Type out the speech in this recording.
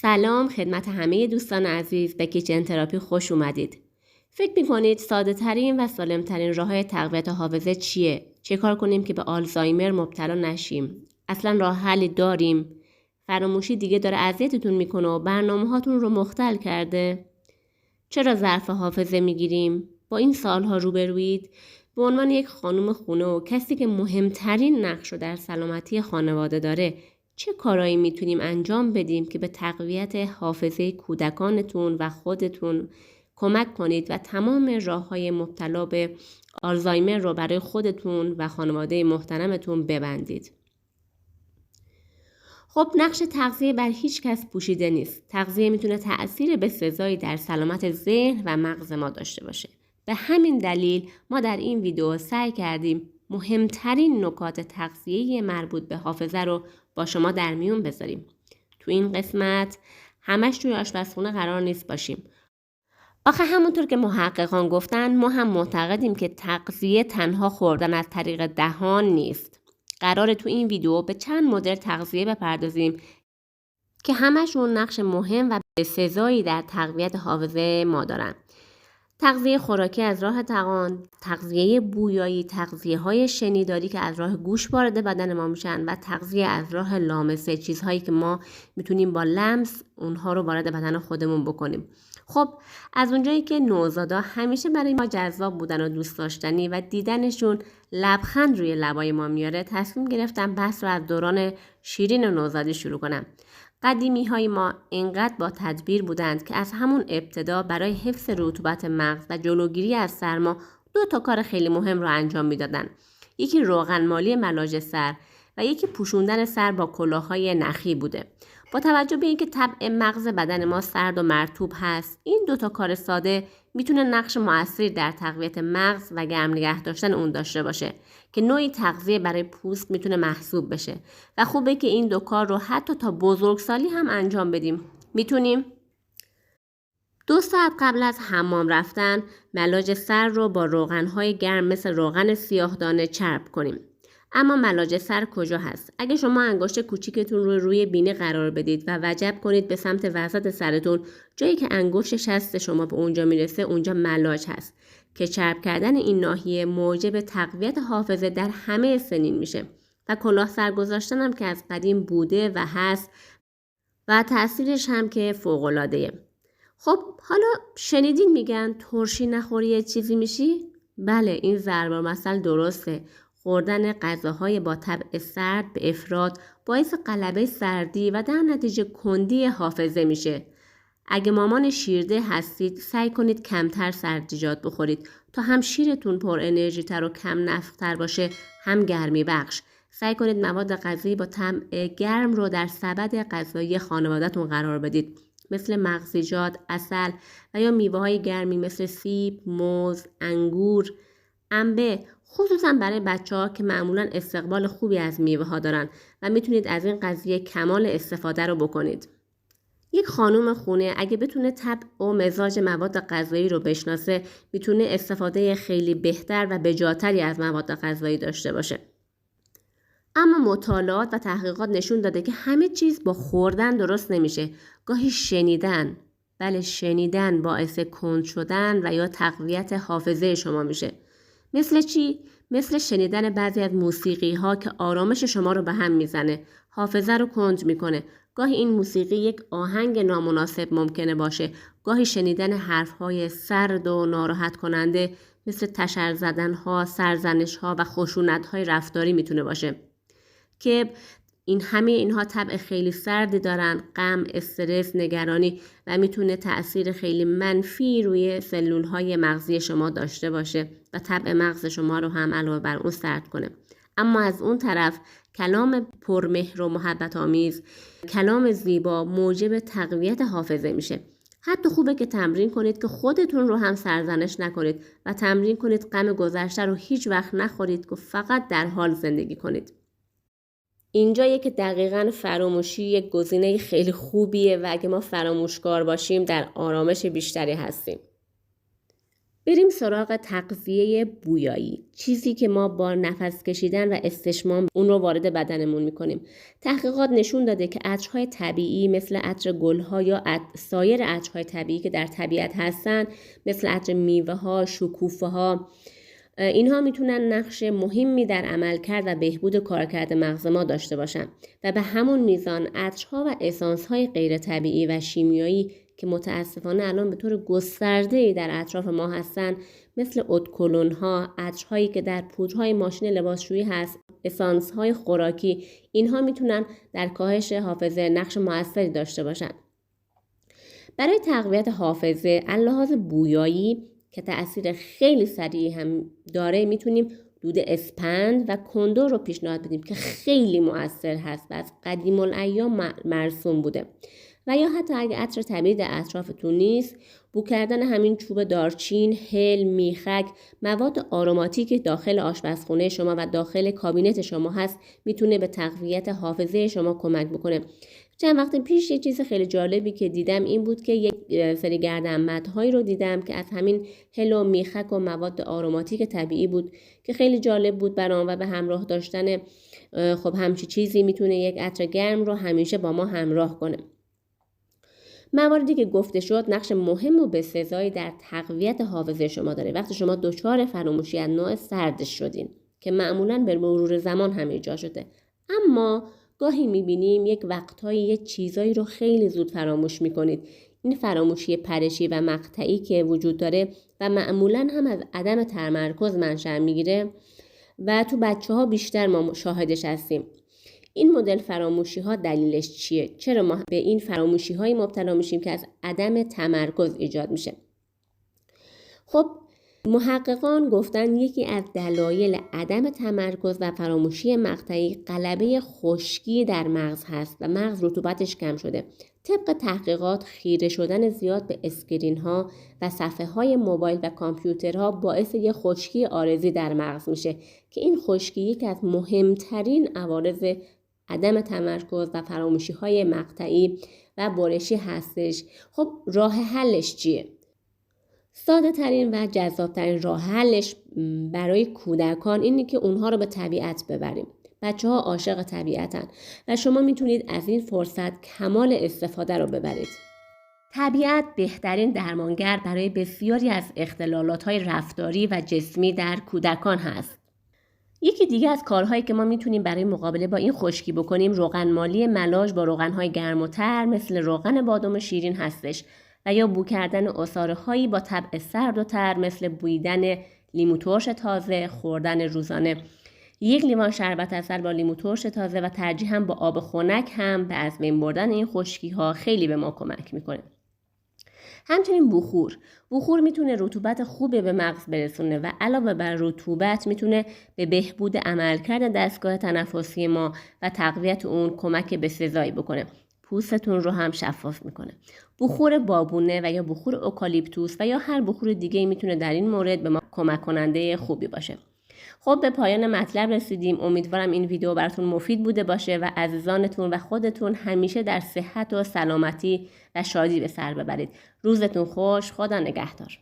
سلام خدمت همه دوستان عزیز به کیچن تراپی خوش اومدید. فکر میکنید ساده ترین و سالم ترین راه تقویت حافظه چیه؟ چه کار کنیم که به آلزایمر مبتلا نشیم؟ اصلا راه حلی داریم؟ فراموشی دیگه داره اذیتتون میکنه و برنامه هاتون رو مختل کرده؟ چرا ظرف حافظه میگیریم؟ با این سالها روبرویید؟ به عنوان یک خانم خونه و کسی که مهمترین نقش رو در سلامتی خانواده داره، چه کارایی میتونیم انجام بدیم که به تقویت حافظه کودکانتون و خودتون کمک کنید و تمام راه‌های مبتلا به آلزایمر رو برای خودتون و خانواده محترمتون ببندید؟ خب نقش تغذیه بر هیچ کس پوشیده نیست. تغذیه میتونه تأثیر بسزایی در سلامت ذهن و مغز ما داشته باشه. به همین دلیل ما در این ویدیو سعی کردیم مهمترین نکات تغذیه مربوط به حافظه رو با شما در میون بذاریم. تو این قسمت همش توی آشپزخونه قرار نیست باشیم. آخه همونطور که محققان گفتن ما هم معتقدیم که تغذیه تنها خوردن از طریق دهان نیست. قراره تو این ویدیو به چند مدل تغذیه بپردازیم که همشون نقش مهم و بسزایی در تقویت حافظه ما دارن. تغذیه خوراکی از راه دهان، تغذیه بویایی، تغذیه‌های شنیداری که از راه گوش وارد بدن ما میشن و تغذیه از راه لامسه، چیزهایی که ما میتونیم با لمس اونها رو وارد بدن خودمون بکنیم. خب از اونجایی که نوزادا همیشه برای ما جذاب بودن و دوست داشتنی و دیدنشون لبخند روی لبای ما میاره، تصمیم گرفتم بحث رو از دوران شیرین و نوزادی شروع کنم. قدیمی های ما اینقدر با تدبیر بودند که از همون ابتدا برای حفظ رطوبت مغز و جلوگیری از سرما 2 کار خیلی مهم رو انجام میدادن. یکی روغن مالی ملاج سر و یکی پوشوندن سر با کلاه‌های نخی بوده. با توجه به اینکه طبع مغز بدن ما سرد و مرطوب هست، این 2 کار ساده میتونه نقش مؤثری در تقویت مغز و گرم نگه داشتن اون داشته باشه که نوعی تغذیه برای پوست میتونه محسوب بشه و خوبه که این 2 کار رو حتی تا بزرگسالی هم انجام بدیم. میتونیم 2 ساعت قبل از حمام رفتن ملاج سر رو با روغن‌های گرم مثل روغن سیاه‌دانه چرب کنیم. اما ملاج سر کجا هست؟ اگه شما انگشت کوچیکتون رو روی بینی قرار بدید و وجب کنید به سمت وسط سرتون، جایی که انگشت شست شما به اونجا میرسه، اونجا ملاج هست که چرب کردن این ناحیه موجب تقویت حافظه در همه سنین میشه و کلاه سر گذاشتن هم که از قدیم بوده و هست و تأثیرش هم که فوق‌العاده‌ایه. خب حالا شنیدین میگن ترشی نخوری یه چیزی میشی؟ بله، این ضرب المثل درسته. خوردن غذاهای با طبع سرد به افراط باعث غلبه سردی و در نتیجه کندی حافظه میشه. اگه مامان شیرده هستید سعی کنید کمتر سبزیجات بخورید تا هم شیرتون پر انرژی تر و کم نفخ تر باشه، هم گرمی بخش. سعی کنید مواد غذایی با طعم گرم رو در سبد غذایی خانواده‌تون قرار بدید، مثل مغزیجات، عسل و یا میوه‌های گرمی مثل سیب، موز، انگور، انبه، خصوصا برای بچه‌ها که معمولاً استقبال خوبی از میوه‌ها دارن و میتونید از این قضیه کمال استفاده رو بکنید. یک خانم خونه اگه بتونه طبع و مزاج مواد غذایی رو بشناسه، میتونه استفاده خیلی بهتر و بجاتری از مواد غذایی داشته باشه. اما مطالعات و تحقیقات نشون داده که همه چیز با خوردن درست نمیشه. گاهی شنیدن، بله شنیدن، باعث کند شدن و یا تقویت حافظه شما میشه. مثل چی؟ مثل شنیدن بعضی از موسیقی ها که آرامش شما رو به هم میزنه، حافظه رو کند میکنه. گاهی این موسیقی یک آهنگ نامناسب ممکنه باشه. گاهی شنیدن حرف های سرد و ناراحت کننده مثل تشر زدن ها، سرزنش ها و خشونت های رفتاری میتونه باشه که همه اینها طبع خیلی سردی دارن، غم، استرس، نگرانی و میتونه تأثیر خیلی منفی روی سلولهای مغزی شما داشته باشه و طبع مغز شما رو هم علاوه بر اون سرد کنه. اما از اون طرف کلام پرمهر و محبت آمیز، کلام زیبا موجب تقویت حافظه میشه. حتی خوبه که تمرین کنید که خودتون رو هم سرزنش نکنید و تمرین کنید غم گذشته رو هیچ وقت نخورید که فقط در حال زندگی کنید. اینجاییه که دقیقاً فراموشی یک گزینه خیلی خوبیه و اگه ما فراموشکار باشیم در آرامش بیشتری هستیم. بریم سراغ تغذیه بویایی، چیزی که ما با نفس کشیدن و استشمام اون رو وارد بدنمون میکنیم. تحقیقات نشون داده که عطرهای طبیعی مثل عطر گلها یا سایر عطرهای طبیعی که در طبیعت هستن، مثل عطر میوه ها، شکوفه ها، اینها میتونن نقش مهمی در عملکرد و بهبود کارکرد مغز ما داشته باشن و به همون میزان عطرها و اسانس‌های غیر طبیعی و شیمیایی که متاسفانه الان به طور گسترده‌ای در اطراف ما هستن، مثل ادکلون‌ها، عطرهایی که در پودرهای ماشین لباسشویی هست، اسانس‌های خوراکی، اینها میتونن در کاهش حافظه نقش موثری داشته باشن. برای تقویت حافظه از لحاظ بویایی که تأثیر خیلی سریعی هم داره، میتونیم دود اسپند و کندر رو پیشنهاد بدیم که خیلی مؤثر هست و از قدیم الایام مرسوم بوده. و یا حتی اگه عطر طبیعی در اطرافتون نیست، بو کردن همین چوب دارچین، هل، میخک، مواد آروماتیک داخل آشپزخونه شما و داخل کابینت شما هست، میتونه به تقویت حافظه شما کمک بکنه. چند وقت پیش یه چیز خیلی جالبی که دیدم این بود که یک سری گردنبندهایی رو دیدم که از همین هل و میخک و مواد آروماتیک طبیعی بود که خیلی جالب بود برام و به همراه داشتن خب همچی چیزی میتونه یک عطر گرم رو همیشه با ما همراه کنه. مواردی که گفته شد نقش مهم و بسزایی در تقویت حافظه شما داره. وقتی شما دچار فراموشی از نوع سردش شدین که معمولاً به مرور زمان هم ایجاد شده، اما گاهی میبینیم یک وقتهایی یه چیزایی رو خیلی زود فراموش میکنید. این فراموشی پرشی و مقطعی که وجود داره و معمولاً هم از عدم تمرکز منشأ میگیره و تو بچه‌ها بیشتر ما شاهدش هستیم. این مدل فراموشی ها دلیلش چیه؟ چرا ما به این فراموشی های مبتلا میشیم که از عدم تمرکز ایجاد میشه؟ خب محققان گفتن یکی از دلایل عدم تمرکز و فراموشی مقطعی غلبه خشکی در مغز هست و مغز رطوبتش کم شده. طبق تحقیقات خیره شدن زیاد به اسکرین ها و صفحه های موبایل و کامپیوترها باعث یه خشکی عارضی در مغز میشه که این خشکی یکی از مهمترین عوارض عدم تمرکز و فراموشی های مقطعی و برشی هستش. خب راه حلش چیه؟ ساده ترین و جذاب ترین راه حلش برای کودکان اینه که اونها رو به طبیعت ببریم. بچه ها عاشق طبیعتن و شما میتونید از این فرصت کمال استفاده رو ببرید. طبیعت بهترین درمانگر برای بسیاری از اختلالات های رفتاری و جسمی در کودکان هست. یکی دیگه از کارهایی که ما میتونیم برای مقابله با این خشکی بکنیم روغن مالی ملاژ با روغن‌های گرم و تر مثل روغن بادام شیرین هستش و یا بو کردن عصاره‌هایی با طبع سرد و تر مثل بویدن لیمو ترش تازه، خوردن روزانه یک لیوان شربت عسل با لیمو ترش تازه و ترجیحاً با آب خنک هم به از بین بردن این خشکی‌ها خیلی به ما کمک میکنه. همچنین بخور میتونه رطوبت خوبی به مغز برسونه و علاوه بر رطوبت میتونه به بهبود عملکرد دستگاه تنفسی ما و تقویت اون کمک بسزایی بکنه. پوستتون رو هم شفاف میکنه. بخور بابونه و یا بخور اوکالیپتوس و یا هر بخور دیگه میتونه در این مورد به ما کمک کننده خوبی باشه. خب به پایان مطلب رسیدیم. امیدوارم این ویدیو براتون مفید بوده باشه و عزیزانتون و خودتون همیشه در صحت و سلامتی و شادی به سر ببرید. روزتون خوش. خدا نگهدار.